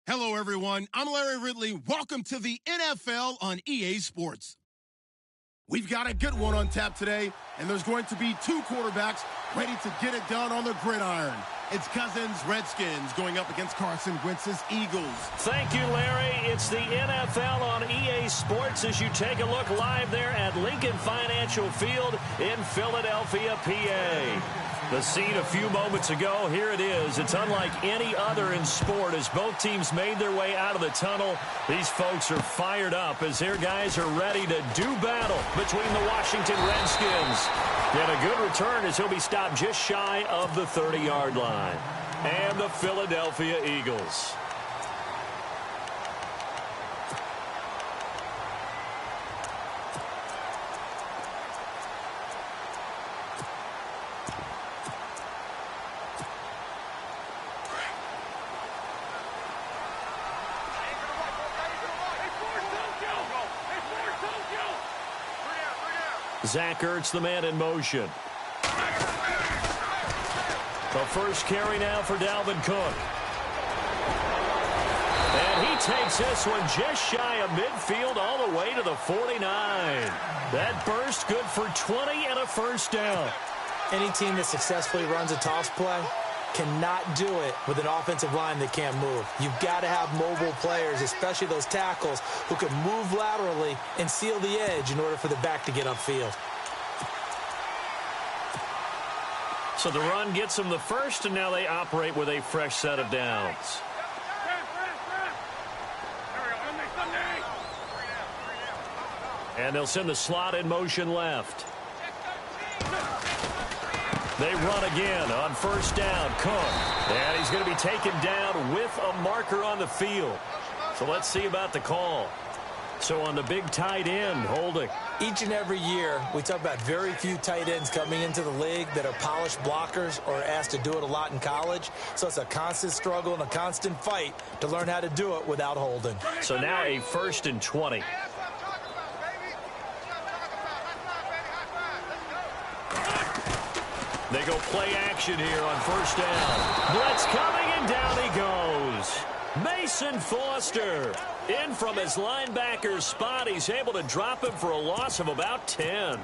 Hello, everyone. I'm Larry Ridley. Welcome to the NFL on EA Sports. We've got a good one on tap today, and there's going to be two quarterbacks ready to get it done on the gridiron. It's Cousins' Redskins going up against Carson Wentz's Eagles. Thank you, Larry. It's the NFL on EA Sports as you take a look live there at Lincoln Financial Field in Philadelphia, PA. The scene a few moments ago, here it is. It's unlike any other in sport as both teams made their way out of the tunnel. These folks are fired up as their guys are ready to do battle between the Washington Redskins. And a good return as he'll be stopped just shy of the 30-yard line. And the Philadelphia Eagles. Zach Ertz, the man in motion. The first carry now for Dalvin Cook. And he takes this one just shy of midfield all the way to the 49. That burst good for 20 and a first down. Any team that successfully runs a toss play cannot do it with an offensive line that can't move. You've got to have mobile players, especially those tackles, who can move laterally and seal the edge in order for the back to get upfield. So the run gets them the first, and now they operate with a fresh set of downs. And they'll send the slot in motion left. They run again on first down. Cook. And he's going to be taken down with a marker on the field. So let's see about the call. So on the big tight end, holding. Each and every year, we talk about very few tight ends coming into the league that are polished blockers or asked to do it a lot in college. So it's a constant struggle and a constant fight to learn how to do it without holding. So now a 1st and 20. They go play action here on first down. Blitz coming, and down he goes. Mason Foster in from his linebacker spot. He's able to drop him for a loss of about 10.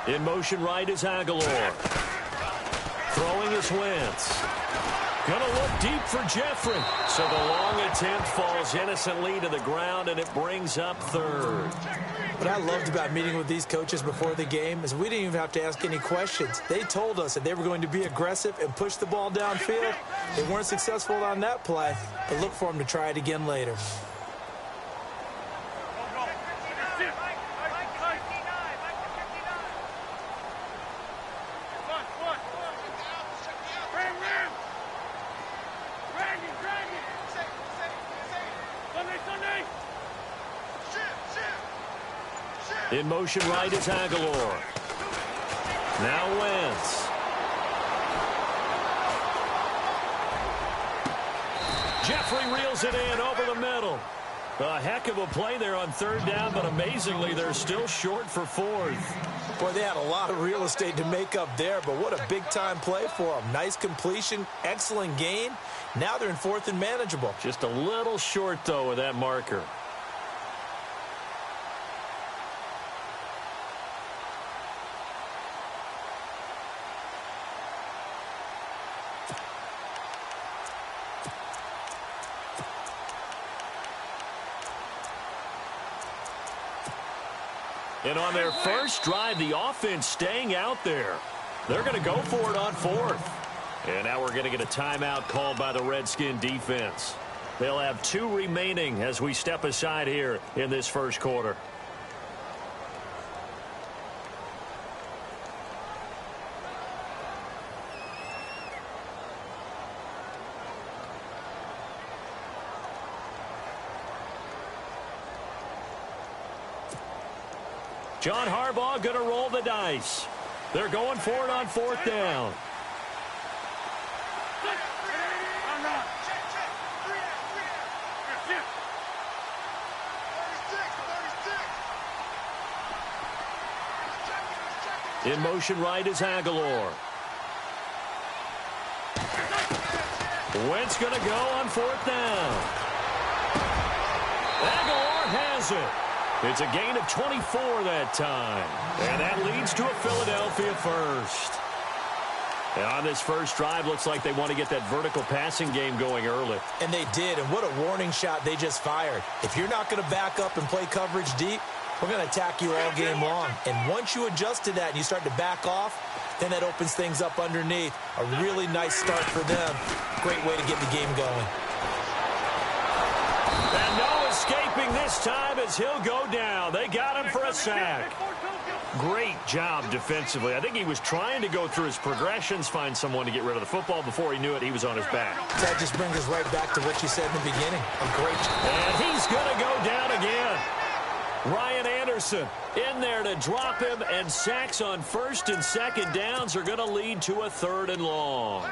In motion right is Aguilar. Throwing is Wentz. Gonna look deep for Jeffrey. So the long attempt falls innocently to the ground, and it brings up third. What I loved about meeting with these coaches before the game is we didn't even have to ask any questions. They told us that they were going to be aggressive and push the ball downfield. They weren't successful on that play, but look for them to try it again later. In motion right is Aguilar. Now Wentz. Jeffrey reels it in over the middle. A heck of a play there on third down, but amazingly, they're still short for fourth. Boy, they had a lot of real estate to make up there, but what a big-time play for them. Nice completion, excellent gain. Now they're in fourth and manageable. Just a little short, though, with that marker. And on their first drive, the offense staying out there. They're going to go for it on fourth. And now we're going to get a timeout called by the Redskin defense. They'll have 2 remaining as we step aside here in this first quarter. John Harbaugh going to roll the dice. They're going for it on fourth down. In motion right is Aguilar. Wentz going to go on fourth down. Aguilar has it. It's a gain of 24 that time. And that leads to a Philadelphia first. And on this first drive, looks like they want to get that vertical passing game going early. And they did, and what a warning shot they just fired. If you're not going to back up and play coverage deep, we're going to attack you all game long. And once you adjust to that and you start to back off, then that opens things up underneath. A really nice start for them. Great way to get the game going. And no escaping this time as he'll go down. They got him for a sack. Great job defensively. I think he was trying to go through his progressions, find someone to get rid of the football. Before he knew it, he was on his back. That just brings us right back to what you said in the beginning. A great job. And he's going to go down again. Ryan Anderson in there to drop him, and sacks on first and second downs are going to lead to a third and long.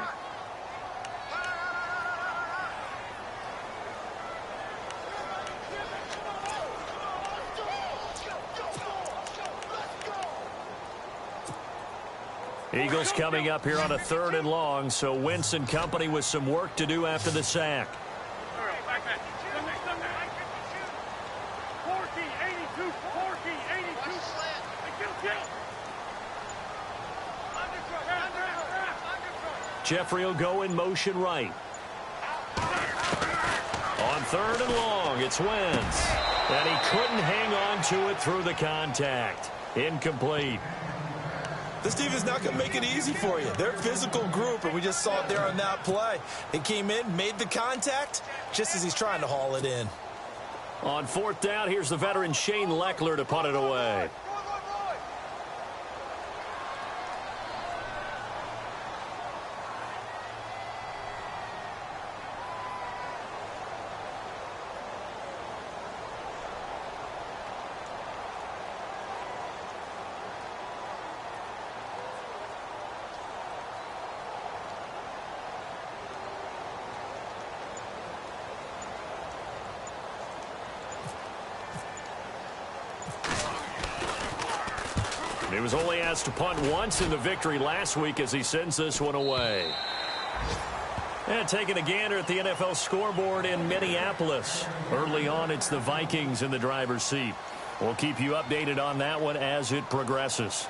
Eagles coming up here on a third and long, so Wentz and company with some work to do after the sack. Jeffrey will go in motion right. On third and long, it's Wentz. And he couldn't hang on to it through the contact. Incomplete. This team is not going to make it easy for you. They're a physical group, and we just saw it there on that play. They came in, made the contact, just as he's trying to haul it in. On fourth down, here's the veteran Shane Leckler to punt it away. He was only asked to punt once in the victory last week as he sends this one away. And taking a gander at the NFL scoreboard in Minneapolis. Early on, it's the Vikings in the driver's seat. We'll keep you updated on that one as it progresses.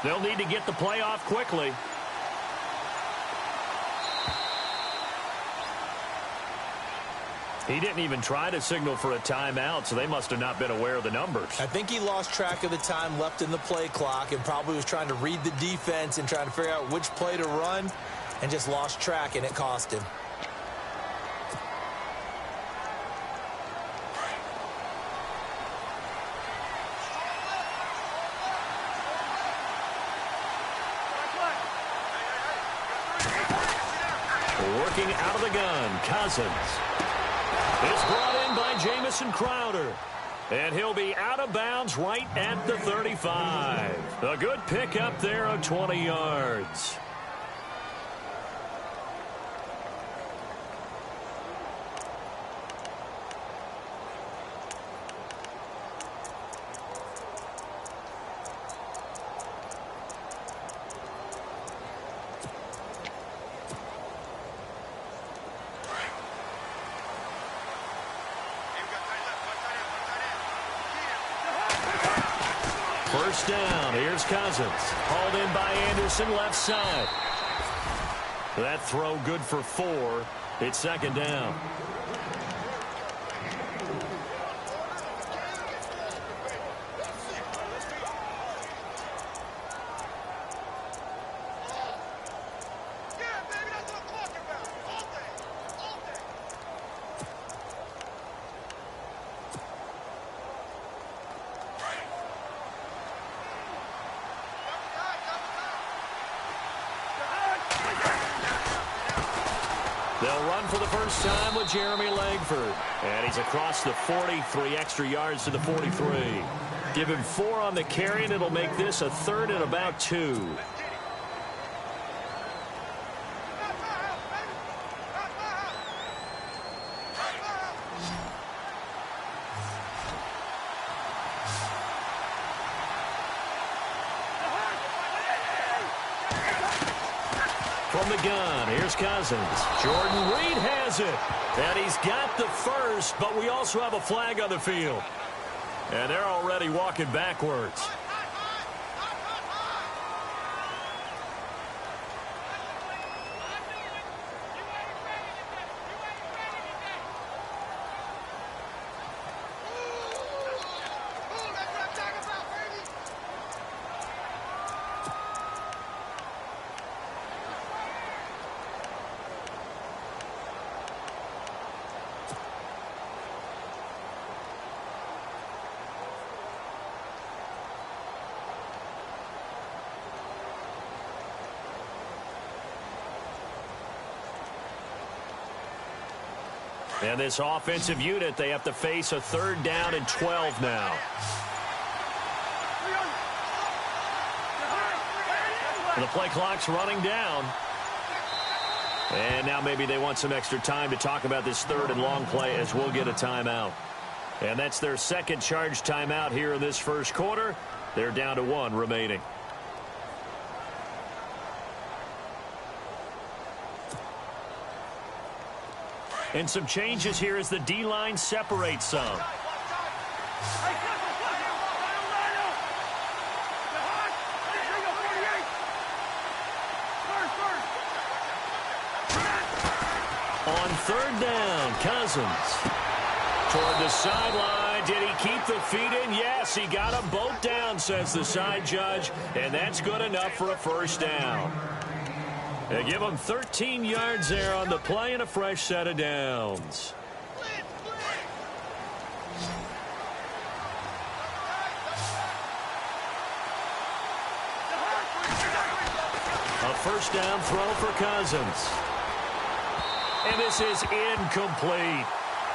They'll need to get the play off quickly. He didn't even try to signal for a timeout, so they must have not been aware of the numbers. I think he lost track of the time left in the play clock and probably was trying to read the defense and trying to figure out which play to run and just lost track, and it cost him. Working out of the gun, Cousins. It's brought in by Jamison Crowder. And he'll be out of bounds right at the 35. A good pickup there of 20 yards. First down. Here's Cousins. Hauled in by Anderson, left side. That throw good for 4. It's second down. They'll run for the first time with Jeremy Langford. And he's across the 43 extra yards to the 43. Give him 4 on the carry, and it'll make this a third and about 2. From the gun, here's Cousins. Jordan Reed has it. And he's got the first, but we also have a flag on the field. And they're already walking backwards. And this offensive unit, they have to face a third down and 12 now. And the play clock's running down. And now maybe they want some extra time to talk about this third and long play as we'll get a timeout. And that's their second charge timeout here in this first quarter. They're down to 1 remaining. And some changes here as the D-line separates some. On third down, Cousins. Toward the sideline. Did he keep the feet in? Yes, he got them both down, says the side judge. And that's good enough for a first down. They give him 13 yards there on the play and a fresh set of downs. A first down throw for Cousins. And this is incomplete.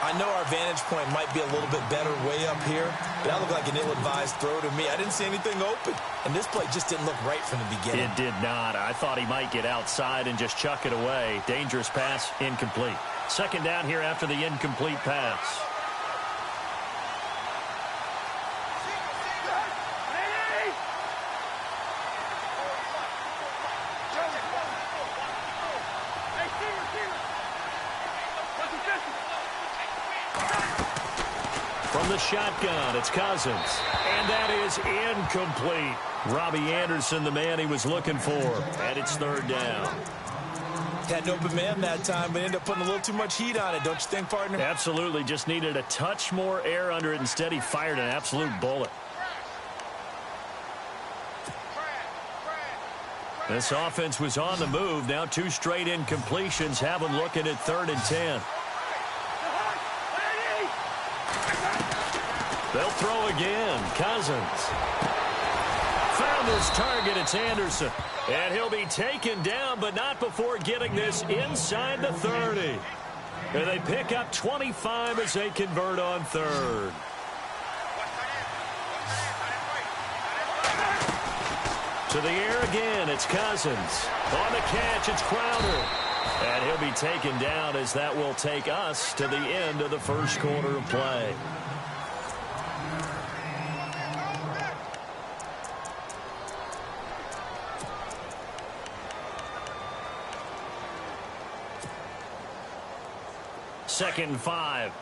I know our vantage point might be a little bit better way up here, but that looked like an ill-advised throw to me. I didn't see anything open, and this play just didn't look right from the beginning. It did not. I thought he might get outside and just chuck it away. Dangerous pass, incomplete. Second down here after the incomplete pass. From the shotgun, it's Cousins. And that is incomplete. Robbie Anderson, the man he was looking for. And it's third down. Had an open man that time, but ended up putting a little too much heat on it, don't you think, partner? Absolutely. Just needed a touch more air under it. Instead, he fired an absolute bullet. This offense was on the move. Now 2 straight incompletions have them looking at 3rd and 10. They'll throw again. Cousins. Found his target. It's Anderson. And he'll be taken down, but not before getting this inside the 30. And they pick up 25 as they convert on 3rd. To the air again. It's Cousins. On the catch, it's Crowder. And he'll be taken down as that will take us to the end of the first quarter of play. Second and 5.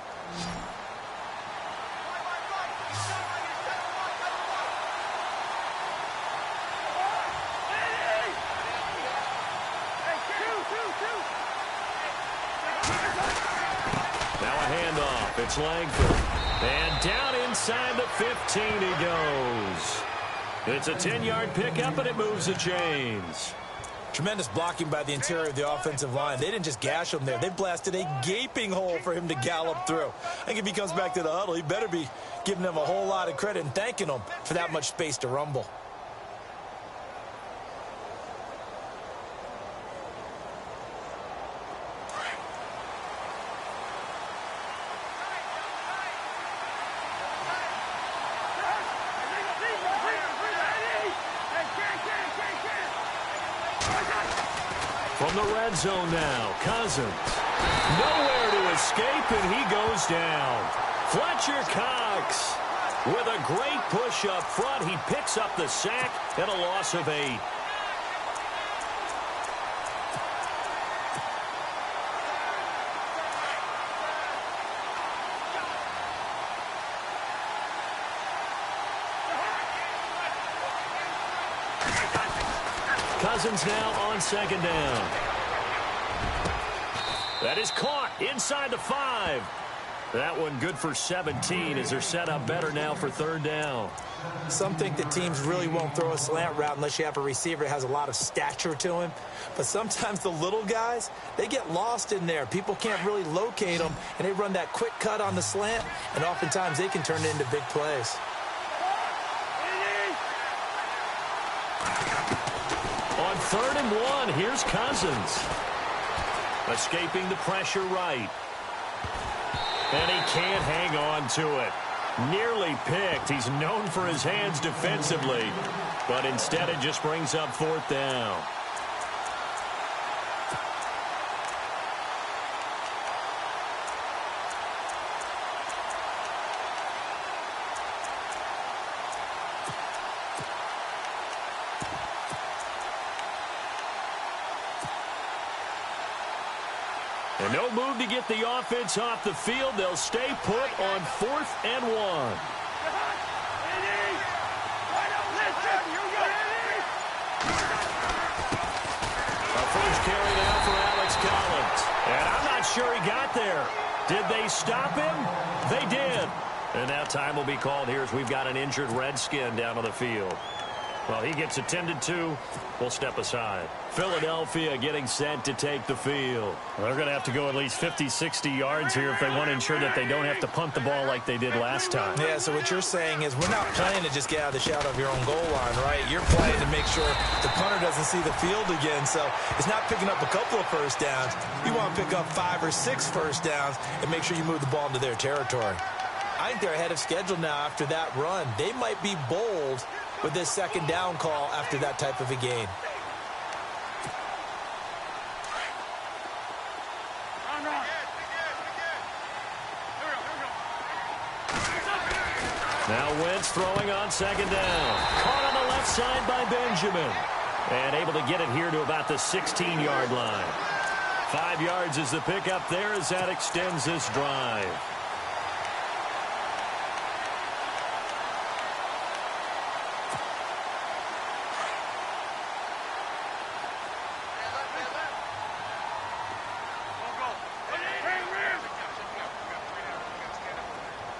Now a handoff. It's Langford. And down inside the 15 he goes. It's a 10-yard pickup, and it moves the chains. Tremendous blocking by the interior of the offensive line. They didn't just gash him there. They blasted a gaping hole for him to gallop through. I think if he comes back to the huddle, he better be giving them a whole lot of credit and thanking them for that much space to rumble. From the red zone now, Cousins. Nowhere to escape, and he goes down. Fletcher Cox with a great push up front. He picks up the sack and a loss of 8. Cousins now on second down. That is caught inside the 5. That one good for 17 as they're set up better now for third down. Some think that teams really won't throw a slant route unless you have a receiver that has a lot of stature to him. But sometimes the little guys, they get lost in there. People can't really locate them, and they run that quick cut on the slant, and oftentimes they can turn it into big plays. On 3rd and 1, here's Cousins. Escaping the pressure right. And he can't hang on to it. Nearly picked. He's known for his hands defensively. But instead it just brings up 4th down. And no move to get the offense off the field. They'll stay put on 4th and 1. First carry now for Alex Collins. And I'm not sure he got there. Did they stop him? They did. And now time will be called here as we've got an injured Redskin down on the field. Well, he gets attended to. We'll step aside. Philadelphia getting set to take the field. Well, they're going to have to go at least 50, 60 yards here if they want to ensure that they don't have to punt the ball like they did last time. Yeah, so what you're saying is we're not playing to just get out of the shadow of your own goal line, right? You're playing to make sure the punter doesn't see the field again. So it's not picking up a couple of first downs. You want to pick up 5 or 6 first downs and make sure you move the ball into their territory. I think they're ahead of schedule now after that run. They might be bold with this second down call after that type of a game. Now Wentz throwing on second down. Caught on the left side by Benjamin. And able to get it here to about the 16-yard line. 5 yards is the pickup there as that extends this drive.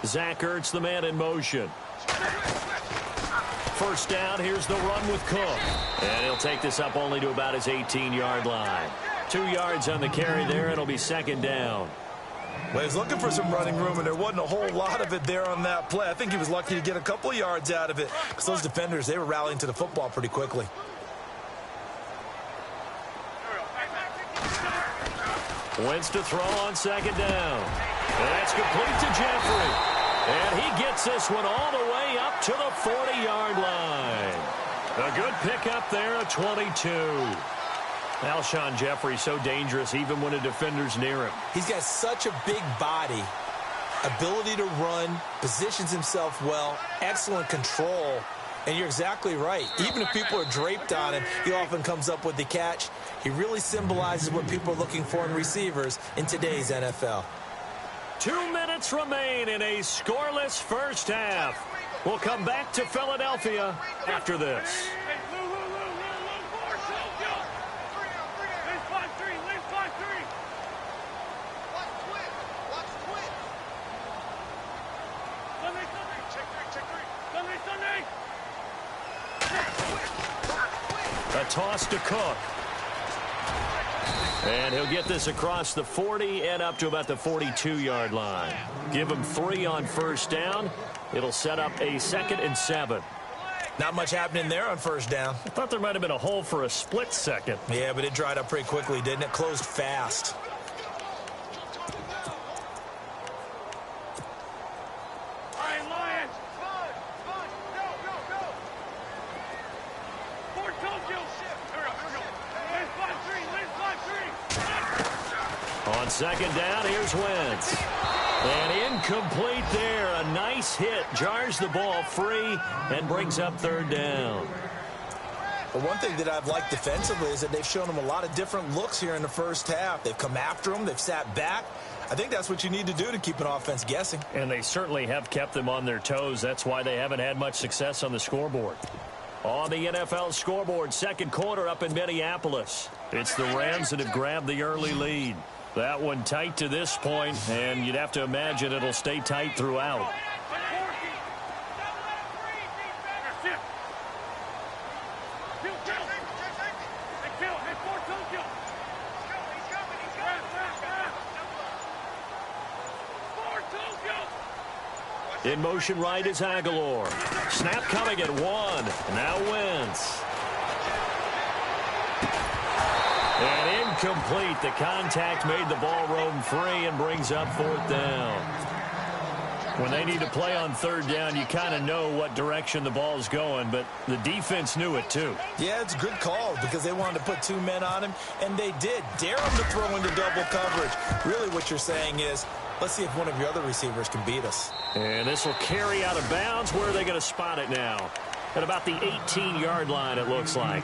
Zach Ertz, the man in motion. First down, here's the run with Cook. And he'll take this up only to about his 18-yard line. 2 yards on the carry there. It'll be second down. Well, he was looking for some running room, and there wasn't a whole lot of it there on that play. I think he was lucky to get a couple of yards out of it because those defenders, they were rallying to the football pretty quickly. Wentz to throw on second down. And that's complete to Jeffrey. And he gets this one all the way up to the 40-yard line. A good pickup there at 22. Alshon Jeffrey so dangerous even when a defender's near him. He's got such a big body, ability to run, positions himself well, excellent control. And you're exactly right. Even if people are draped on him, he often comes up with the catch. He really symbolizes what people are looking for in receivers in today's NFL. 2 minutes remain in a scoreless first half. We'll come back to Philadelphia after this. A toss to Cook. And he'll get this across the 40 and up to about the 42-yard line. Give him 3 on first down. It'll set up a 2nd and 7. Not much happening there on first down. I thought there might have been a hole for a split second. Yeah, but it dried up pretty quickly, didn't it? Closed fast. On second down, here's Wentz. And incomplete there. A nice hit. Jars the ball free and brings up third down. But one thing that I've liked defensively is that they've shown him a lot of different looks here in the first half. They've come after him. They've sat back. I think that's what you need to do to keep an offense guessing. And they certainly have kept them on their toes. That's why they haven't had much success on the scoreboard. On the NFL scoreboard, second quarter up in Minneapolis. It's the Rams that have grabbed the early lead. That one tight to this point, and you'd have to imagine it'll stay tight throughout. In motion right is Aguilar. Snap coming at 1. Now Wentz. And incomplete. The contact made the ball roam free and brings up fourth down. When they need to play on third down, you kind of know what direction the ball's going, but the defense knew it too. Yeah, it's a good call because they wanted to put 2 men on him, and they did. Dare him to throw into double coverage. Really what you're saying is, let's see if one of your other receivers can beat us. And this will carry out of bounds. Where are they going to spot it now? At about the 18-yard line, it looks like.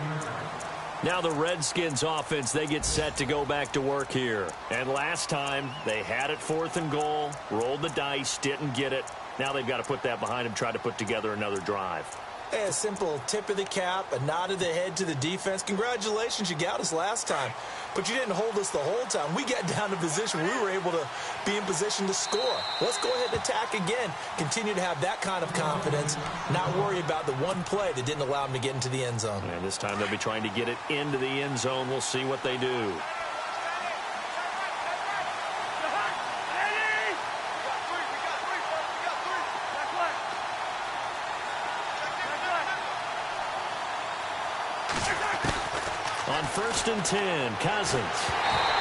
Now the Redskins offense, they get set to go back to work here. And last time, they had it 4th and goal, rolled the dice, didn't get it. Now they've got to put that behind them, try to put together another drive. Hey, a simple tip of the cap, a nod of the head to the defense. Congratulations, you got us last time. But you didn't hold us the whole time. We got down to position where we were able to be in position to score. Let's go ahead and attack again. Continue to have that kind of confidence, not worry about the one play that didn't allow them to get into the end zone. And this time they'll be trying to get it into the end zone. We'll see what they do. On 1st and 10, Cousins.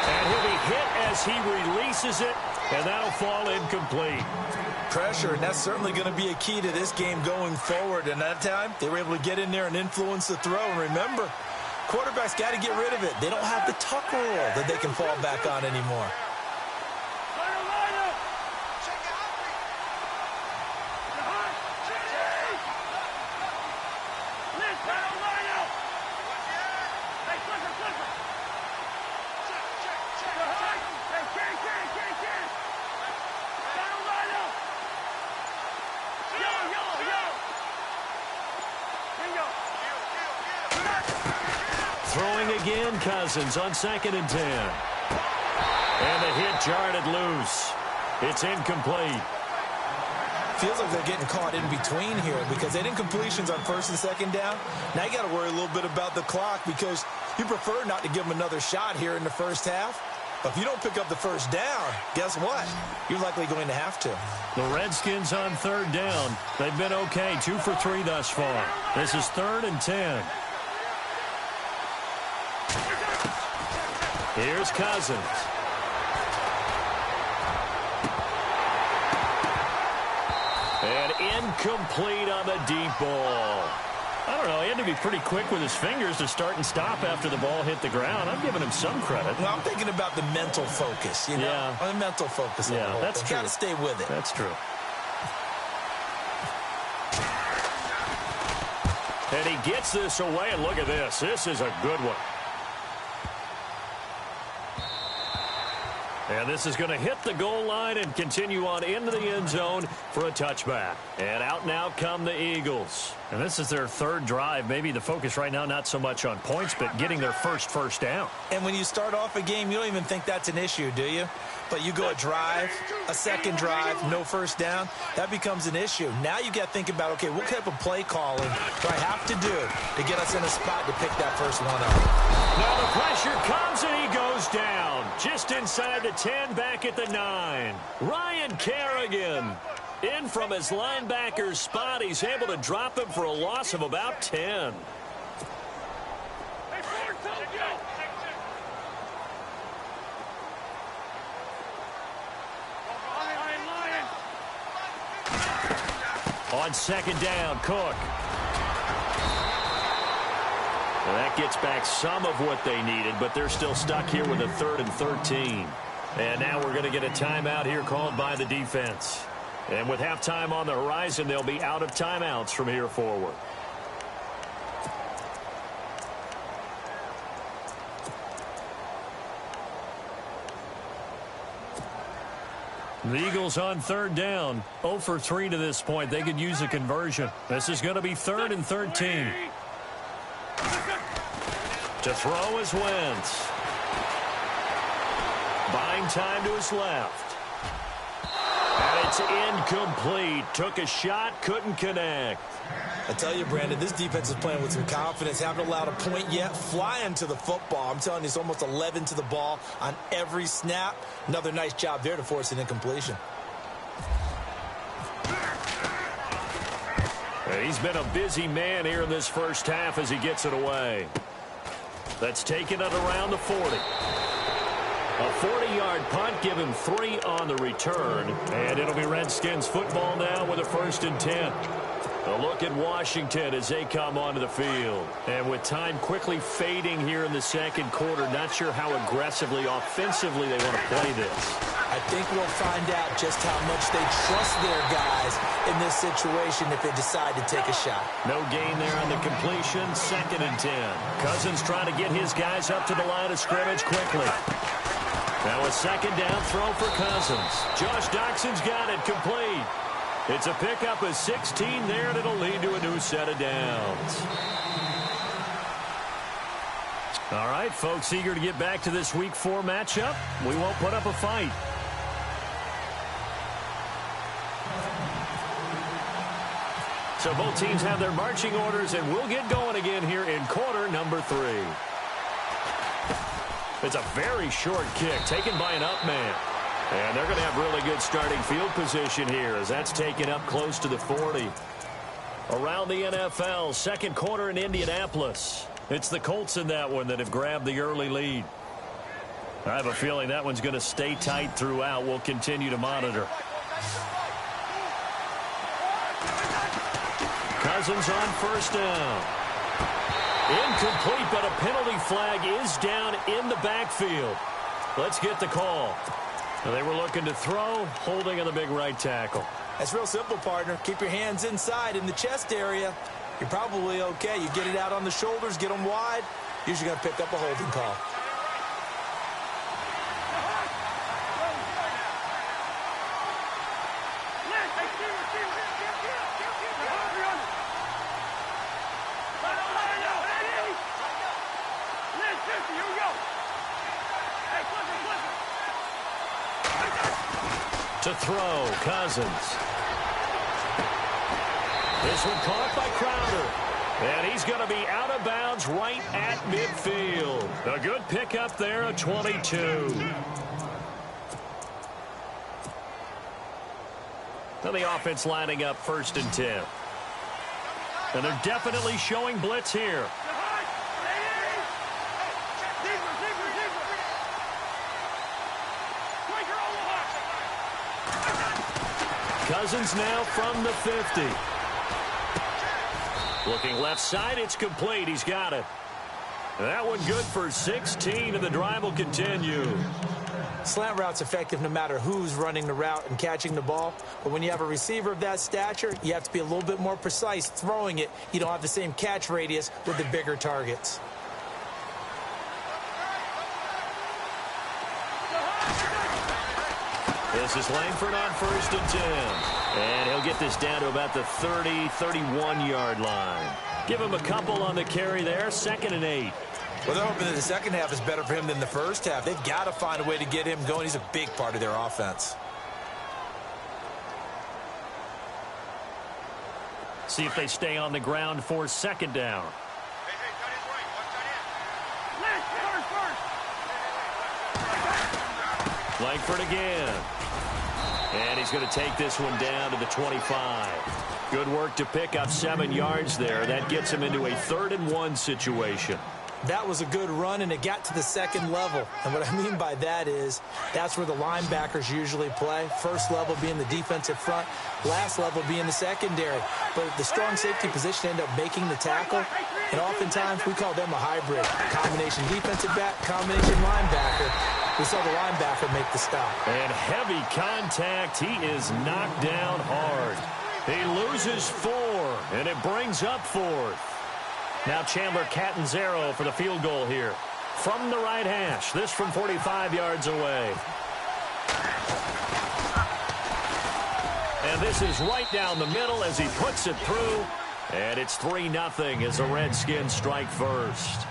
And he'll be hit as he releases it, and that'll fall incomplete. Pressure, and that's certainly going to be a key to this game going forward. And that time, they were able to get in there and influence the throw. And remember, quarterbacks got to get rid of it. They don't have the tuck rule that they can fall back on anymore. Throwing again, Cousins on 2nd and 10. And the hit jarred it loose. It's incomplete. Feels like they're getting caught in between here because they didn't completions on 1st and 2nd down. Now you got to worry a little bit about the clock because you prefer not to give them another shot here in the first half. But if you don't pick up the first down, guess what? You're likely going to have to. The Redskins on 3rd down. They've been okay, 2 for 3 thus far. This is 3rd and 10. Here's Cousins. And incomplete on the deep ball. I don't know. He had to be pretty quick with his fingers to start and stop after the ball hit the ground. I'm giving him some credit. Well, I'm thinking about the mental focus, you know? Yeah. The mental focus. Yeah, that's true. Got to stay with it. That's true. And he gets this away, and look at this. This is a good one. And this is going to hit the goal line and continue on into the end zone for a touchback. And out now come the Eagles. And this is their 3rd drive. Maybe the focus right now not so much on points, but getting their first down. And when you start off a game, you don't even think that's an issue, do you? But you go a drive, a 2nd drive, no first down, that becomes an issue. Now you got to think about, okay, what type of play calling do I have to do to get us in a spot to pick that first one up? Now the pressure comes and he goes down. Just inside the 10, back at the 9. Ryan Kerrigan in from his linebacker's spot. He's able to drop him for a loss of about 10. On 2nd down, Cook. Well, that gets back some of what they needed, but they're still stuck here with a 3rd and 13. And now we're going to get a timeout here called by the defense. And with halftime on the horizon, they'll be out of timeouts from here forward. The Eagles on 3rd down, 0 for 3 to this point. They could use a conversion. This is going to be 3rd and 13. To throw is Wentz. Buying time to his left. And it's incomplete. Took a shot, couldn't connect. I tell you, Brandon, this defense is playing with some confidence. Haven't allowed a point yet. Flying to the football. I'm telling you, it's almost 11 to the ball on every snap. Another nice job there to force an incompletion. He's been a busy man here in this first half as he gets it away. That's taken it around the 40. A 40-yard punt, give him 3 on the return. And it'll be Redskins football now with a 1st and 10. A look at Washington as they come onto the field. And with time quickly fading here in the second quarter, not sure how aggressively, offensively they want to play this. I think we'll find out just how much they trust their guys in this situation if they decide to take a shot. No gain there on the completion, 2nd and 10. Cousins trying to get his guys up to the line of scrimmage quickly. Now a 2nd down throw for Cousins. Josh Doxson's got it complete. It's a pickup of 16 there, and it'll lead to a new set of downs. All right, folks, eager to get back to this Week 4 matchup. We won't put up a fight. So both teams have their marching orders, and we'll get going again here in quarter number 3. It's a very short kick taken by an up man. And they're going to have really good starting field position here as that's taken up close to the 40. Around the NFL, second quarter in Indianapolis. It's the Colts in that one that have grabbed the early lead. I have a feeling that one's going to stay tight throughout. We'll continue to monitor. Cousins on 1st down. Incomplete, but a penalty flag is down in the backfield. Let's get the call. They were looking to throw, holding on the big right tackle. That's real simple, partner. Keep your hands inside in the chest area. You're probably okay. You get it out on the shoulders, get them wide. Usually going to pick up a holding call. To throw, Cousins. This one caught by Crowder. And he's going to be out of bounds right at midfield. A good pickup there, a 22. Now the offense lining up 1st and 10. And they're definitely showing blitz here. Cousins now from the 50. Looking left side, it's complete. He's got it. That one good for 16, and the drive will continue. Slant route's effective no matter who's running the route and catching the ball. But when you have a receiver of that stature, you have to be a little bit more precise throwing it. You don't have the same catch radius with the bigger targets. This is Langford on 1st and 10. And he'll get this down to about the 30, 31-yard line. Give him a couple on the carry there, 2nd and 8. Well, they're hoping that the second half is better for him than the first half. They've got to find a way to get him going. He's a big part of their offense. See if they stay on the ground for 2nd down. Langford again. And he's going to take this one down to the 25. Good work to pick up 7 yards there. That gets him into a 3rd and 1 situation. That was a good run, and it got to the 2nd level. And what I mean by that is that's where the linebackers usually play. First level being the defensive front, last level being the secondary. But the strong safety position ended up making the tackle. And oftentimes we call them a hybrid. Combination defensive back, combination linebacker. We saw the linebacker make the stop. And heavy contact. He is knocked down hard. He loses 4, and it brings up 4th. Now Chandler Catanzaro for the field goal here. From the right hash. This from 45 yards away. And this is right down the middle as he puts it through. And it's 3-0 as the Redskins strike first.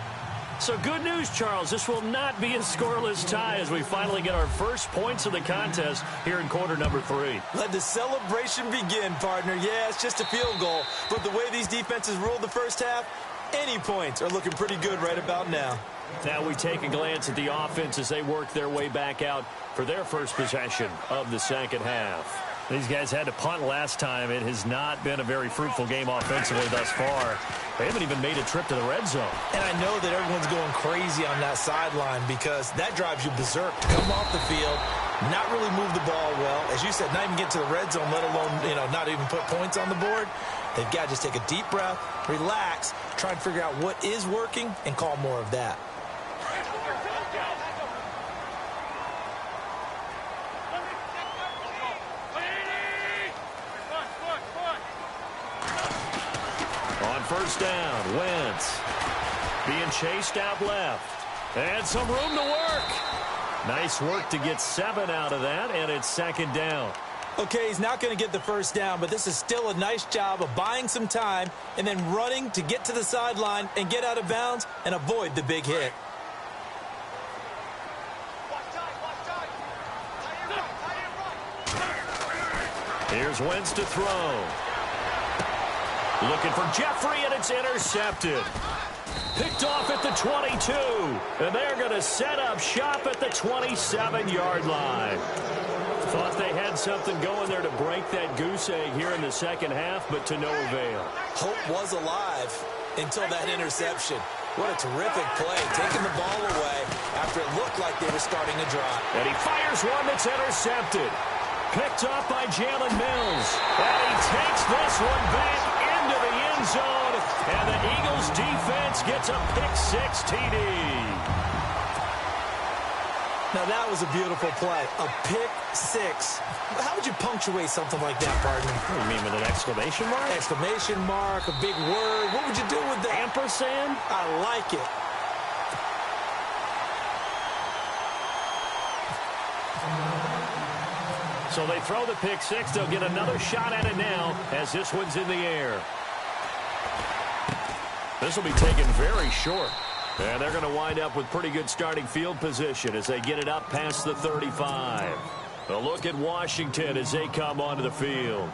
So good news, Charles. This will not be a scoreless tie as we finally get our first points of the contest here in quarter number 3. Let the celebration begin, partner. Yeah, it's just a field goal. But the way these defenses ruled the first half, any points are looking pretty good right about now. Now we take a glance at the offense as they work their way back out for their first possession of the second half. These guys had to punt last time. It has not been a very fruitful game offensively thus far. They haven't even made a trip to the red zone. And I know that everyone's going crazy on that sideline because that drives you berserk. Come off the field, not really move the ball well. As you said, not even get to the red zone, let alone, not even put points on the board. They've got to just take a deep breath, relax, try and figure out what is working, and call more of that. On first down, Wentz being chased out left. And some room to work. Nice work to get 7 out of that, and it's second down. Okay, he's not going to get the first down, but this is still a nice job of buying some time and then running to get to the sideline and get out of bounds and avoid the big hit. Here's Wentz to throw. Looking for Jeffrey, and it's intercepted. Picked off at the 22, and they're going to set up shop at the 27-yard line. Thought they had something going there to break that goose egg here in the second half, but to no avail. Hope was alive until that interception. What a terrific play, taking the ball away after it looked like they were starting to drop. And he fires one that's intercepted. Picked off by Jalen Mills. And he takes this one back into the end zone. And the Eagles defense gets a pick-6 TD. Now, that was a beautiful play. A pick-6. How would you punctuate something like that, partner? What do you mean, with an exclamation mark? Exclamation mark, a big word. What would you do with that? Ampersand? I like it. So they throw the pick-6. They'll get another shot at it now as this one's in the air. This will be taken very short. And they're going to wind up with pretty good starting field position as they get it up past the 35. A look at Washington as they come onto the field.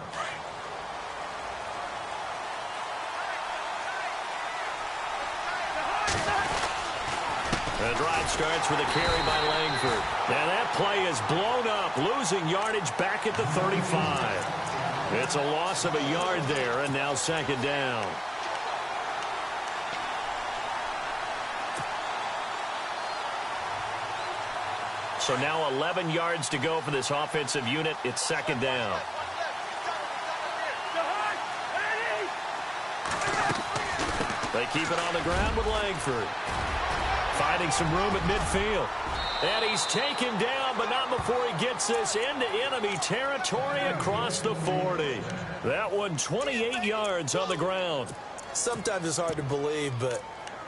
The drive starts with a carry by Langford. Now that play is blown up, losing yardage back at the 35. It's a loss of a yard there, and now second down. So now 11 yards to go for this offensive unit. It's second down. They keep it on the ground with Langford. Finding some room at midfield. And he's taken down, but not before he gets this into enemy territory across the 40. That one 28 yards on the ground. Sometimes it's hard to believe, but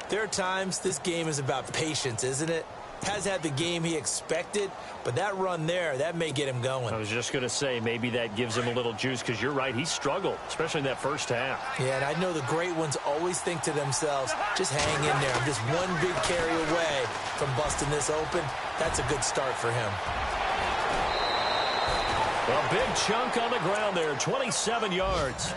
there are times this game is about patience, isn't it? Has had the game he expected, but that run there, that may get him going. I was just going to say, maybe that gives him a little juice, because you're right, he struggled, especially in that first half. Yeah, and I know the great ones always think to themselves, just hang in there. I'm just one big carry away from busting this open. That's a good start for him. A big chunk on the ground there, 27 yards.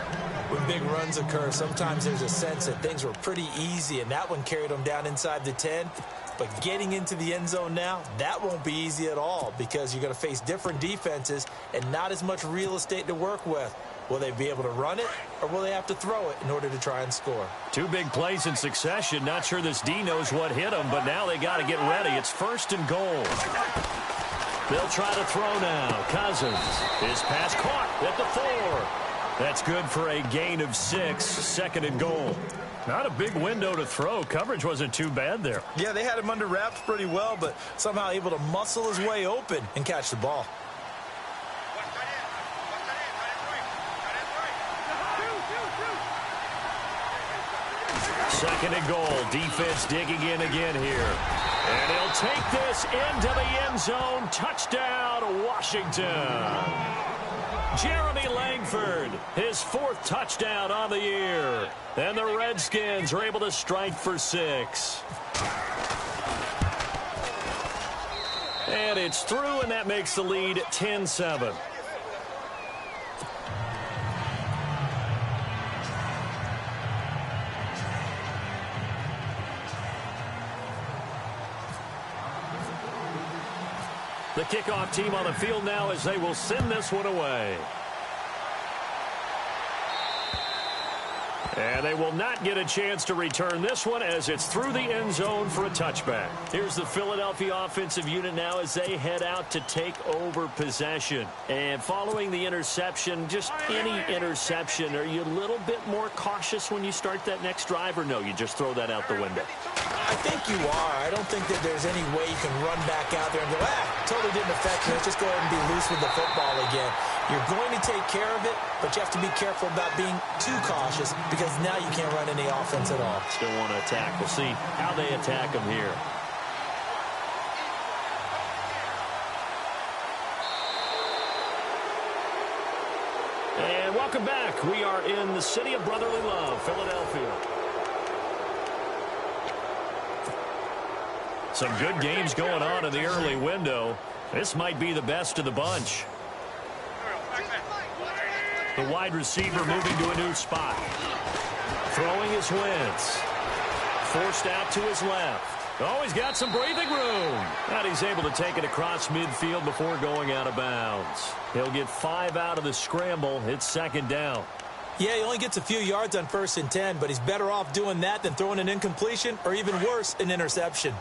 When big runs occur, sometimes there's a sense that things were pretty easy, and that one carried them down inside the 10. But getting into the end zone now, that won't be easy at all, because you're going to face different defenses and not as much real estate to work with. Will they be able to run it, or will they have to throw it in order to try and score? Two big plays in succession. Not sure this D knows what hit him, but now they got to get ready. It's first and goal. They'll try to throw now. Cousins. His pass caught at the 4. That's good for a gain of 6. Second and goal. Not a big window to throw. Coverage wasn't too bad there. Yeah, they had him under wraps pretty well, but somehow able to muscle his way open and catch the ball. Second and goal. Defense digging in again here. And he'll take this into the end zone. Touchdown, Washington. Jeremy Langford, his 4th touchdown on the year. And the Redskins are able to strike for 6. And it's through, and that makes the lead 10-7. The kickoff team on the field now as they will send this one away. And they will not get a chance to return this one as it's through the end zone for a touchback. Here's the Philadelphia offensive unit now as they head out to take over possession. And following the interception, just any interception, are you a little bit more cautious when you start that next drive, or no, you just throw that out the window? I think you are. I don't think that there's any way you can run back out there and go, totally didn't affect me. Let's just go ahead and be loose with the football again. You're going to take care of it, but you have to be careful about being too cautious because now you can't run any offense at all. Still want to attack. We'll see how they attack them here. And welcome back. We are in the city of brotherly love, Philadelphia. Some good games going on in the early window. This might be the best of the bunch. The wide receiver moving to a new spot. Throwing his Wentz. Forced out to his left. Oh, he's got some breathing room. And he's able to take it across midfield before going out of bounds. He'll get 5 out of the scramble. It's second down. Yeah, he only gets a few yards on 1st and 10, but he's better off doing that than throwing an incompletion or even worse, an interception.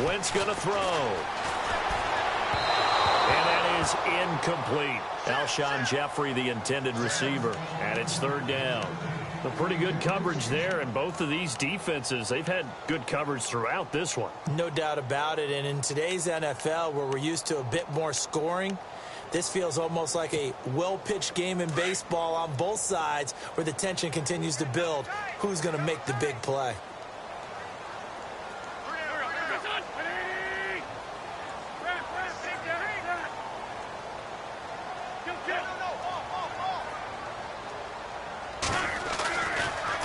Wentz going to throw. And that is incomplete. Alshon Jeffrey, the intended receiver. And it's third down. A pretty good coverage there, and both of these defenses, they've had good coverage throughout this one. No doubt about it. And in today's NFL, where we're used to a bit more scoring, this feels almost like a well-pitched game in baseball on both sides where the tension continues to build. Who's going to make the big play?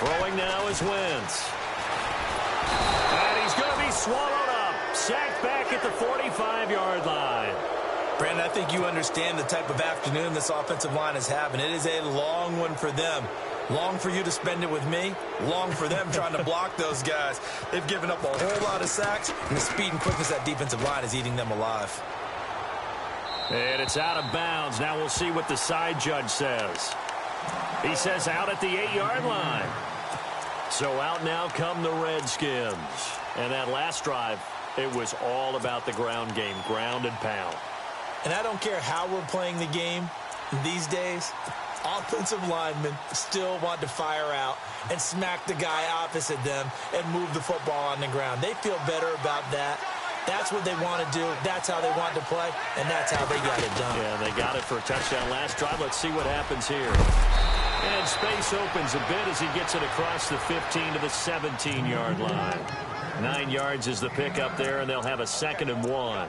Throwing now is Wentz. And he's going to be swallowed up. Sacked back at the 45-yard line. Brandon, I think you understand the type of afternoon this offensive line is having. It is a long one for them. Long for you to spend it with me. Long for them trying to block those guys. They've given up a whole lot of sacks, and the speed and quickness of that defensive line is eating them alive. And it's out of bounds. Now we'll see what the side judge says. He says out at the 8-yard line. So out now come the Redskins. And that last drive, it was all about the ground game, ground and pound. And I don't care how we're playing the game these days, offensive linemen still want to fire out and smack the guy opposite them and move the football on the ground. They feel better about that. That's what they want to do. That's how they want to play, and that's how they got it done. Yeah, they got it for a touchdown last drive. Let's see what happens here. And space opens a bit as he gets it across the 15 to the 17-yard line. 9 yards is the pickup there, and they'll have a 2nd and 1.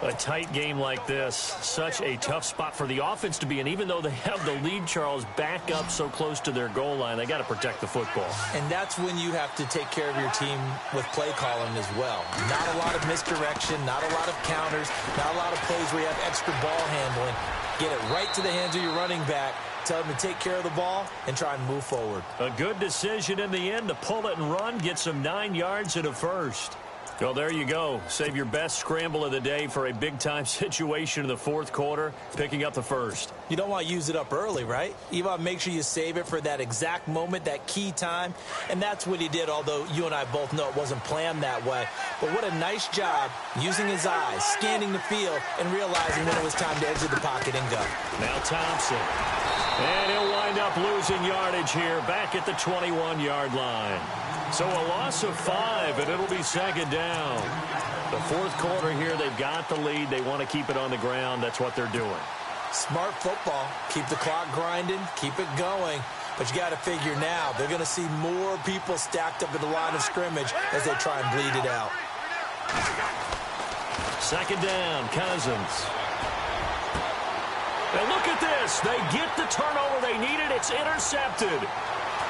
A tight game like this, such a tough spot for the offense to be in. Even though they have the lead, Charles, back up so close to their goal line, they got to protect the football. And that's when you have to take care of your team with play calling as well. Not a lot of misdirection, not a lot of counters, not a lot of plays where you have extra ball handling. Get it right to the hands of your running back. Tell him to take care of the ball and try and move forward. A good decision in the end to pull it and run, get some 9 yards and a first. Well, there you go. Save your best scramble of the day for a big-time situation in the fourth quarter, picking up the first. You don't want to use it up early, right? You want to make sure you save it for that exact moment, that key time. And that's what he did, although you and I both know it wasn't planned that way. But what a nice job using his eyes, scanning the field, and realizing when it was time to exit the pocket and go. Now Thompson. And he'll wind up losing yardage here back at the 21-yard line. So a loss of 5, and it'll be second down. The fourth quarter here, they've got the lead. They want to keep it on the ground. That's what they're doing. Smart football. Keep the clock grinding. Keep it going. But you got to figure now, they're going to see more people stacked up at the line of scrimmage as they try and bleed it out. Second down, Cousins. And look at this. They get the turnover they needed. It's intercepted.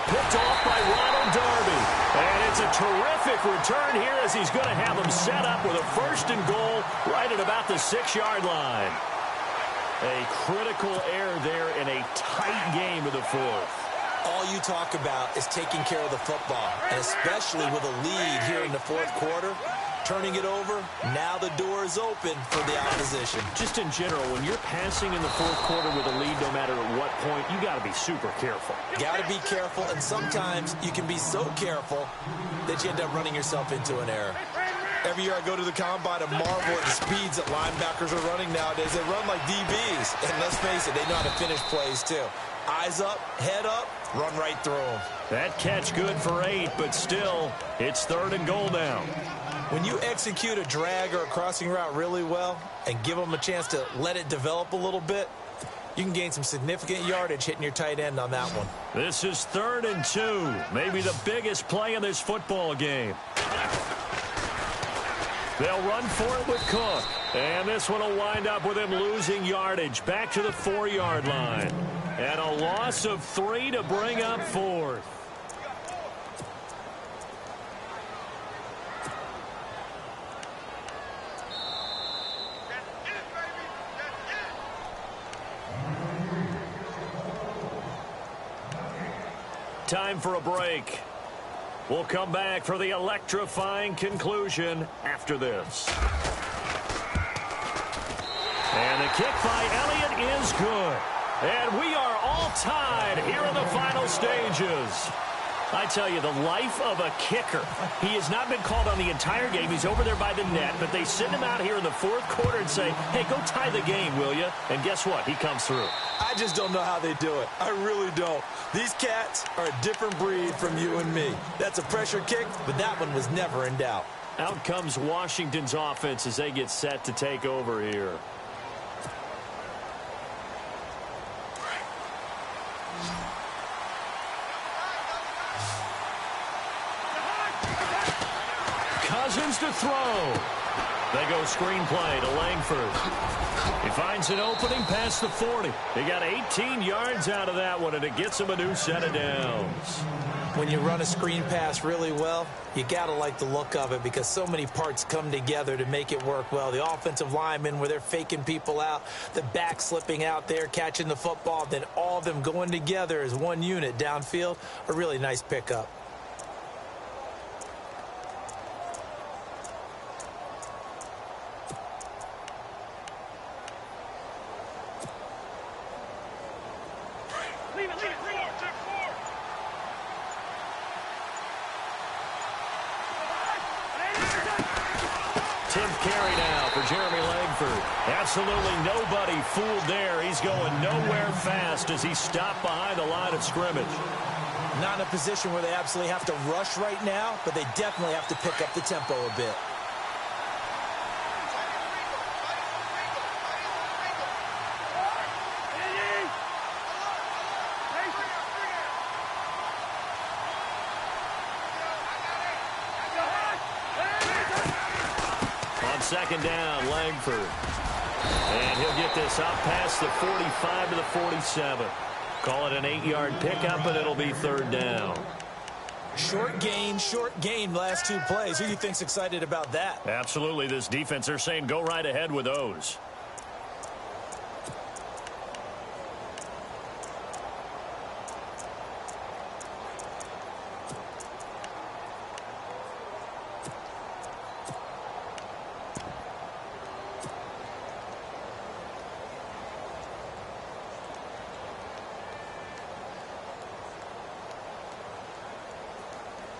Picked off by Ronald Darby. And it's a terrific return here as he's going to have them set up with a 1st and goal right at about the 6-yard line. A critical error there in a tight game of the fourth. All you talk about is taking care of the football, and especially with a lead here in the fourth quarter, turning it over, now the door is open for the opposition. Just in general, when you're passing in the fourth quarter with a lead, no matter at what point, you got to be super careful. Got to be careful, and sometimes you can be so careful that you end up running yourself into an error. Every year I go to the combine and marvel at the speeds that linebackers are running nowadays. They run like DBs, and let's face it, they know how to finish plays too. Eyes up, head up, run right through them. That catch good for 8, but still, it's 3rd and goal now. When you execute a drag or a crossing route really well and give them a chance to let it develop a little bit, you can gain some significant yardage hitting your tight end on that one. This is 3rd and 2, maybe the biggest play in this football game. They'll run for it with Cook. And this one will wind up with him losing yardage back to the 4-yard line. And a loss of 3 to bring up 4th. Time for a break. We'll come back for the electrifying conclusion after this. And the kick by Elliott is good. And we are all tied here in the final stages. I tell you, the life of a kicker. He has not been called on the entire game. He's over there by the net, but they send him out here in the fourth quarter and say, hey, go tie the game, will you? And guess what? He comes through. I just don't know how they do it. I really don't. These cats are a different breed from you and me. That's a pressure kick, but that one was never in doubt. Out comes Washington's offense as they get set to take over here. Cousins to throw. They go screenplay to Langford. He finds an opening past the 40. He got 18 yards out of that one, and it gets him a new set of downs. When you run a screen pass really well, you got to like the look of it because so many parts come together to make it work well. The offensive linemen, where they're faking people out, the back slipping out there, catching the football, then all of them going together as one unit downfield, a really nice pickup. Carry now for Jeremy Langford. Absolutely nobody fooled there. He's going nowhere fast as he stopped behind the line of scrimmage. Not in a position where they absolutely have to rush right now, but they definitely have to pick up the tempo a bit. Second down, Langford. And he'll get this up past the 45 to the 47. Call it an 8-yard pickup, and it'll be 3rd down. Short gain last 2 plays. Who do you think's excited about that? Absolutely. This defense, they're saying go right ahead with those.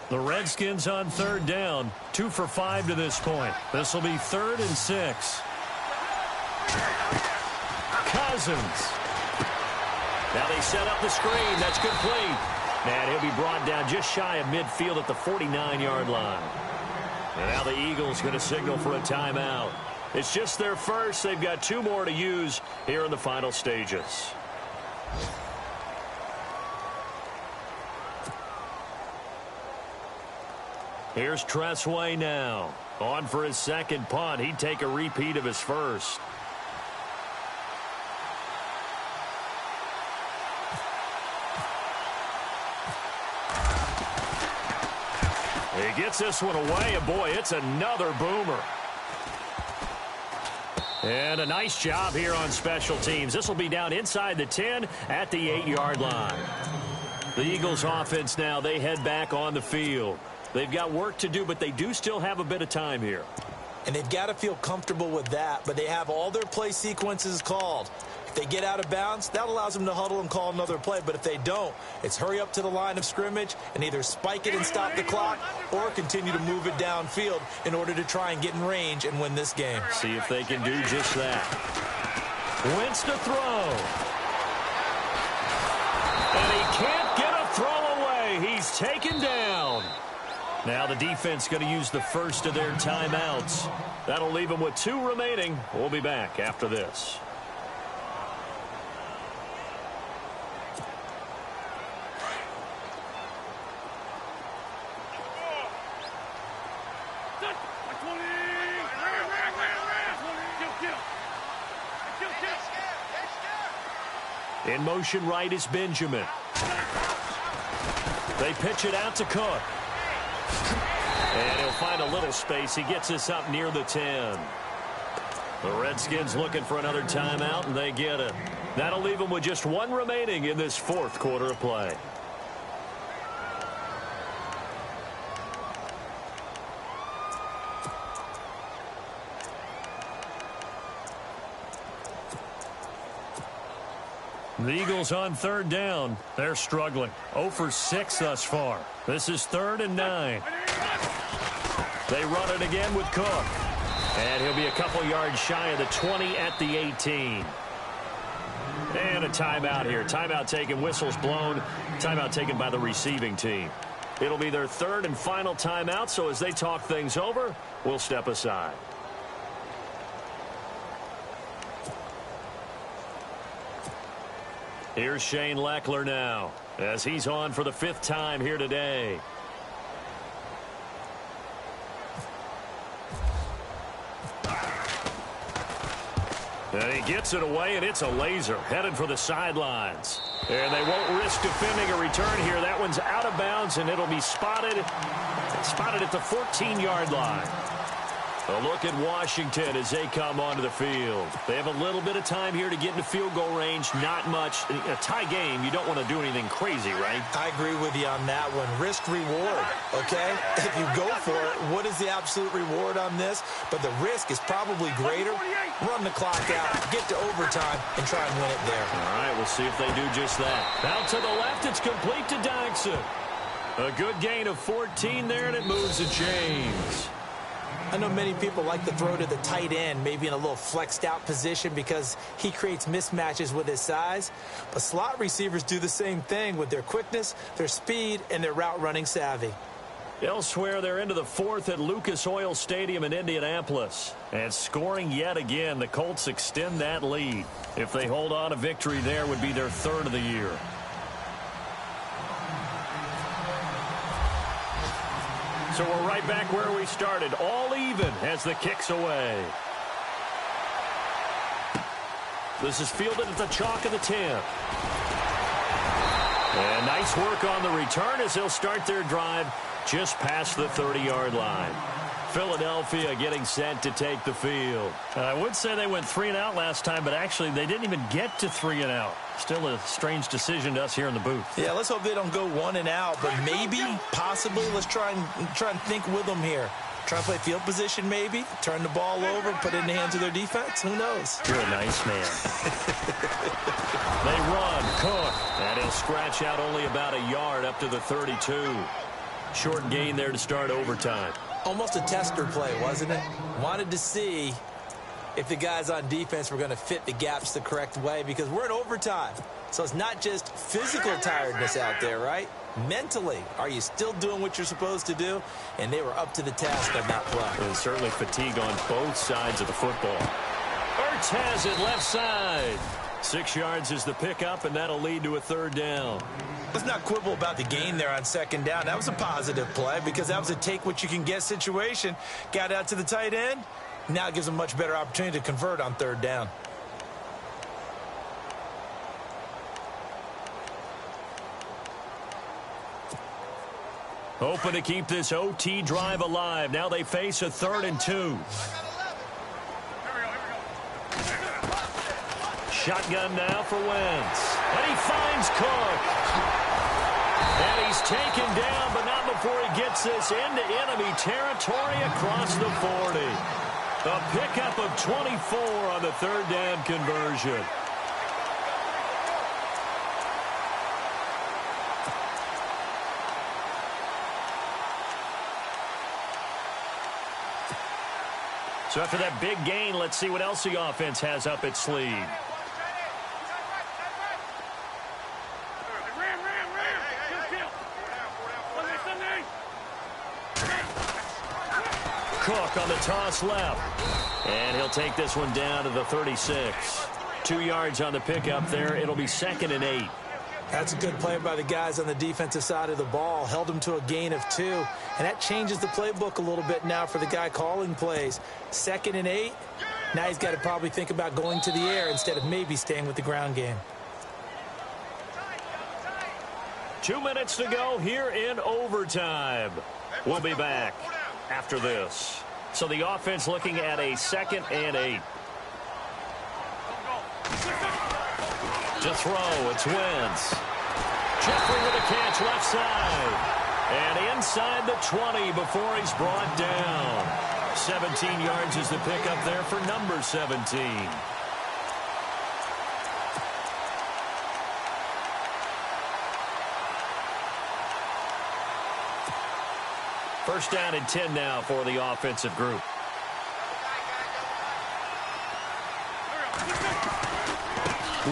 The Redskins on 3rd down, 2 for 5 to this point. This will be 3rd and 6. Cousins. Now they set up the screen. That's complete. And he'll be brought down just shy of midfield at the 49-yard line. And now the Eagles going to signal for a timeout. It's just their first. They've got 2 more to use here in the final stages. Here's Tressway now. On for his second punt. He'd take a repeat of his first. He gets this one away, and boy, it's another boomer. And a nice job here on special teams. This will be down inside the 10 at the 8-yard line. The Eagles offense now, they head back on the field. They've got work to do, but they do still have a bit of time here. And they've got to feel comfortable with that, but they have all their play sequences called. If they get out of bounds, that allows them to huddle and call another play. But if they don't, it's hurry up to the line of scrimmage and either spike it and stop the clock or continue to move it downfield in order to try and get in range and win this game. See if they can do just that. Wentz to throw. And he can't get a throw away. He's taken down. Now the defense going to use the first of their timeouts. That'll leave them with 2 remaining. We'll be back after this. In motion right is Benjamin. They pitch it out to Cook. And he'll find a little space. He gets us up near the 10. The Redskins looking for another timeout, and they get it. That'll leave them with just 1 remaining in this 4th quarter of play. The Eagles on 3rd down. They're struggling. 0 for 6 thus far. This is 3rd and 9. They run it again with Cook. And he'll be a couple yards shy of the 20 at the 18. And a timeout here. Timeout taken, whistles blown. Timeout taken by the receiving team. It'll be their 3rd and final timeout, so as they talk things over, we'll step aside. Here's Shane Leckler now, as he's on for the 5th time here today. And he gets it away, and it's a laser, headed for the sidelines. And they won't risk defending a return here. That one's out of bounds, and it'll be spotted at the 14-yard line. A look at Washington as they come onto the field. They have a little bit of time here to get into field goal range. Not much. In a tie game, you don't want to do anything crazy, right? I agree with you on that one. Risk reward, okay? If you go for it, what is the absolute reward on this? But the risk is probably greater. Run the clock out, get to overtime, and try and win it there. All right, we'll see if they do just that. Out to the left, it's complete to Dodson. A good gain of 14 there, and it moves the chains. I know many people like to throw to the tight end, maybe in a little flexed out position because he creates mismatches with his size. But slot receivers do the same thing with their quickness, their speed, and their route running savvy. Elsewhere, they're into the 4th at Lucas Oil Stadium in Indianapolis. And scoring yet again, the Colts extend that lead. If they hold on, a victory there would be their 3rd of the year. So we're right back where we started, all even as the kick's away. This is fielded at the chalk of the 10. And nice work on the return as they'll start their drive just past the 30-yard line. Philadelphia getting set to take the field. I would say they went 3 and out last time, but actually they didn't even get to 3 and out. Still a strange decision to us here in the booth. Yeah, let's hope they don't go 1 and out, but maybe, possibly, let's try and think with them here. Try and play field position maybe, turn the ball over, put it in the hands of their defense. Who knows? You're a nice man. They run, Cook, and he'll scratch out only about a yard up to the 32. Short gain there to start overtime. Almost a tester play, wasn't it? Wanted to see if the guys on defense were going to fit the gaps the correct way because we're in overtime. So it's not just physical tiredness out there, right? Mentally, are you still doing what you're supposed to do? And they were up to the task on that play. And certainly fatigue on both sides of the football. Ertz has it left side. 6 yards is the pickup, and that'll lead to a 3rd down. Let's not quibble about the gain there on 2nd down. That was a positive play because that was a take-what-you-can-get situation. Got out to the tight end. Now it gives them a much better opportunity to convert on 3rd down. Hoping to keep this OT drive alive. Now they face a 3rd and 2. Shotgun now for Wentz. And he finds Cook. taken down, but not before he gets this into enemy territory across the 40. A pickup of 24 on the third down conversion. So after that big gain, let's see what else the offense has up its sleeve. Cook on the toss left. And he'll take this one down to the 36. 2 yards on the pickup there. It'll be 2nd and 8. That's a good play by the guys on the defensive side of the ball. Held him to a gain of 2. And that changes the playbook a little bit now for the guy calling plays. 2nd and 8. Now he's got to probably think about going to the air instead of maybe staying with the ground game. 2 minutes to go here in overtime. We'll be back after this. So the offense looking at a 2nd and 8. To throw, it's Wentz. Jeffrey with a catch left side. And inside the 20 before he's brought down. 17 yards is the pickup there for number 17. First down and 10 now for the offensive group.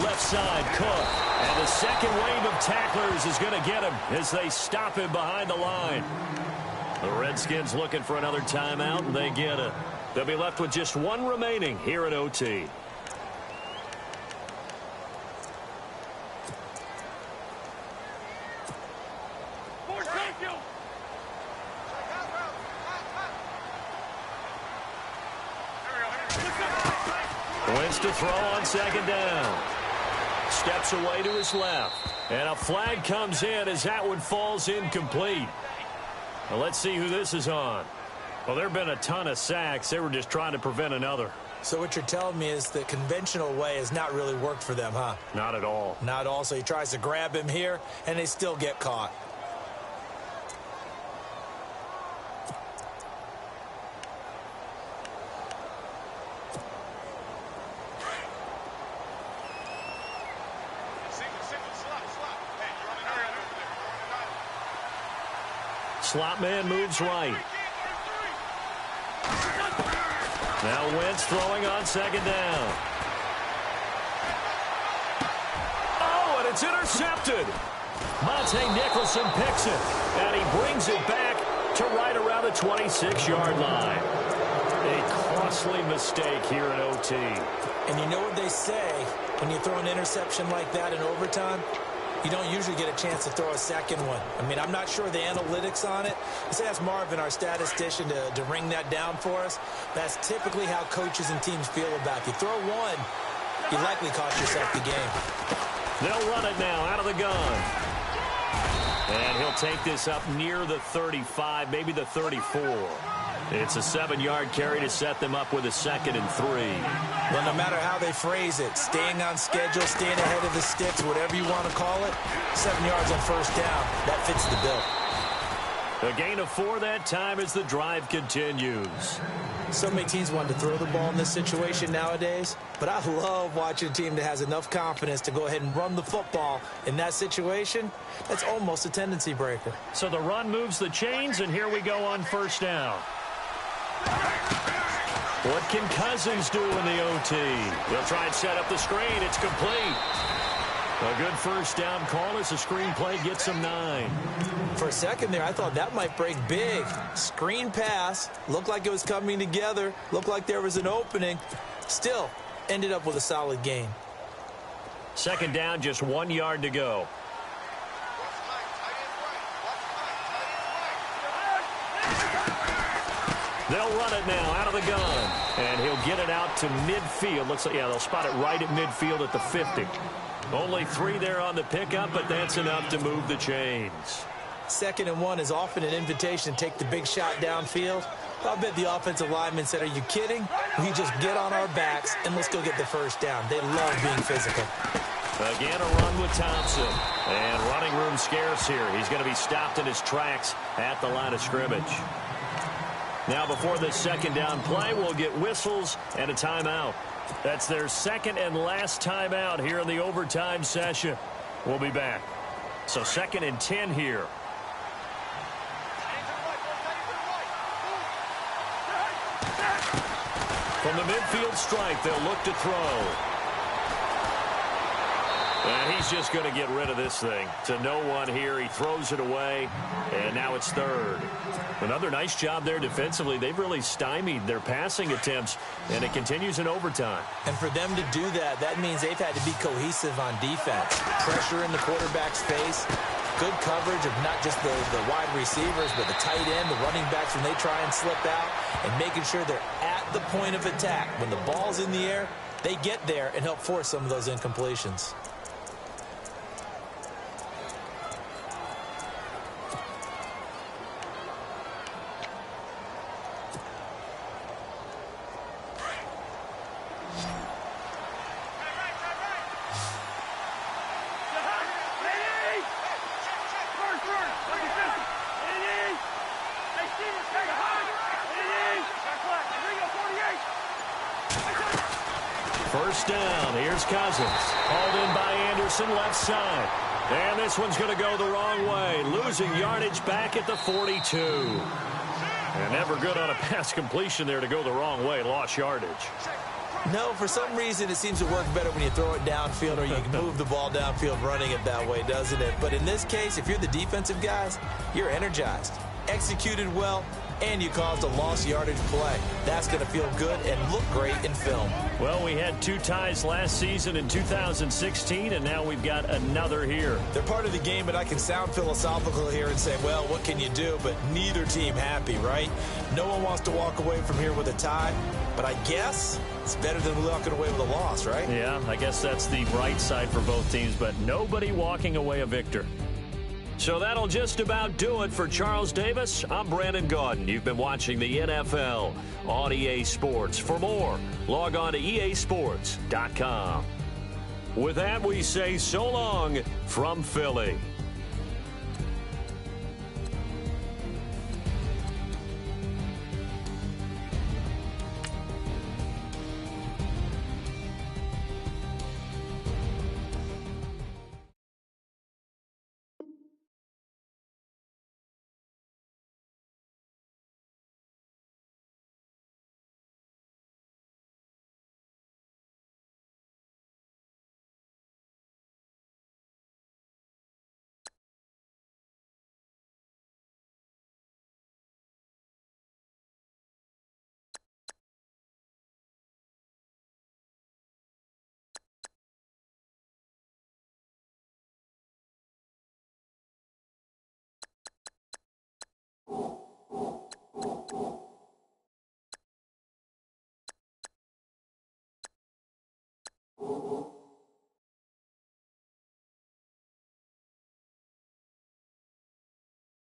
Left side, Cook. And the second wave of tacklers is going to get him as they stop him behind the line. The Redskins looking for another timeout, and they get it. They'll be left with just 1 remaining here at OT. Wentz to throw on 2nd down. Steps away to his left. And a flag comes in as that one falls incomplete. Well, let's see who this is on. Well, there have been a ton of sacks. They were just trying to prevent another. So what you're telling me is the conventional way has not really worked for them, huh? Not at all. Not at all. So he tries to grab him here, and they still get caught. Slot man moves right. Now Wentz throwing on 2nd down. Oh, and it's intercepted. Monte Nicholson picks it, and he brings it back to right around the 26-yard line. A costly mistake here in OT. And you know what they say when you throw an interception like that in overtime? You don't usually get a chance to throw a second one. I mean, I'm not sure the analytics on it. Let's ask Marvin, our statistician, to ring that down for us. That's typically how coaches and teams feel about it. You throw one, you likely cost yourself the game. They'll run it now out of the gun. And he'll take this up near the 35, maybe the 34. It's a 7-yard carry to set them up with a 2nd and 3. Well, no matter how they phrase it, staying on schedule, staying ahead of the sticks, whatever you want to call it, 7 yards on first down, that fits the bill. A gain of 4 that time as the drive continues. So many teams want to throw the ball in this situation nowadays, but I love watching a team that has enough confidence to go ahead and run the football in that situation. That's almost a tendency breaker. So the run moves the chains, and here we go on first down. What can Cousins do in the OT? They'll try and set up the screen. It's complete. A good first down call as the screen play gets them 9. For a second there, I thought that might break big. Screen pass. Looked like it was coming together. Looked like there was an opening. Still, ended up with a solid gain. 2nd down, just 1 yard to go. They'll run it now out of the gun. And he'll get it out to midfield. Looks like, yeah, they'll spot it right at midfield at the 50. Only 3 there on the pickup, but that's enough to move the chains. 2nd and 1 is often an invitation to take the big shot downfield. I bet the offensive lineman said, are you kidding? We just get on our backs and let's go get the first down. They love being physical. Again, a run with Thompson. And running room scarce here. He's going to be stopped in his tracks at the line of scrimmage. Now, before this second down play, we'll get whistles and a timeout. That's their second and last timeout here in the overtime session. We'll be back. So 2nd and 10 here. From the midfield stripe, they'll look to throw. And he's just going to get rid of this thing to no one here. He throws it away, and now it's 3rd. Another nice job there defensively. They've really stymied their passing attempts, and it continues in overtime. And for them to do that, that means they've had to be cohesive on defense. Pressure in the quarterback's face, good coverage of not just the wide receivers, but the tight end, the running backs when they try and slip out, and making sure they're at the point of attack. When the ball's in the air, they get there and help force some of those incompletions. First down. Here's Cousins. Hauled in by Anderson, left side. And this one's going to go the wrong way. Losing yardage back at the 42. And never good on a pass completion there to go the wrong way. Lost yardage. No, for some reason it seems to work better when you throw it downfield or you can move the ball downfield running it that way, doesn't it? But in this case, if you're the defensive guys, you're energized, executed well, and you caused a lost yardage play. That's going to feel good and look great in film. Well, we had 2 ties last season in 2016, and now we've got another here. They're part of the game, but I can sound philosophical here and say, well, what can you do? But neither team happy, right? No one wants to walk away from here with a tie, but I guess it's better than walking away with a loss, right? Yeah, I guess that's the bright side for both teams, but nobody walking away a victor. So that'll just about do it for Charles Davis. I'm Brandon Gaudin. You've been watching the NFL on EA Sports. For more, log on to easports.com. With that, we say so long from Philly.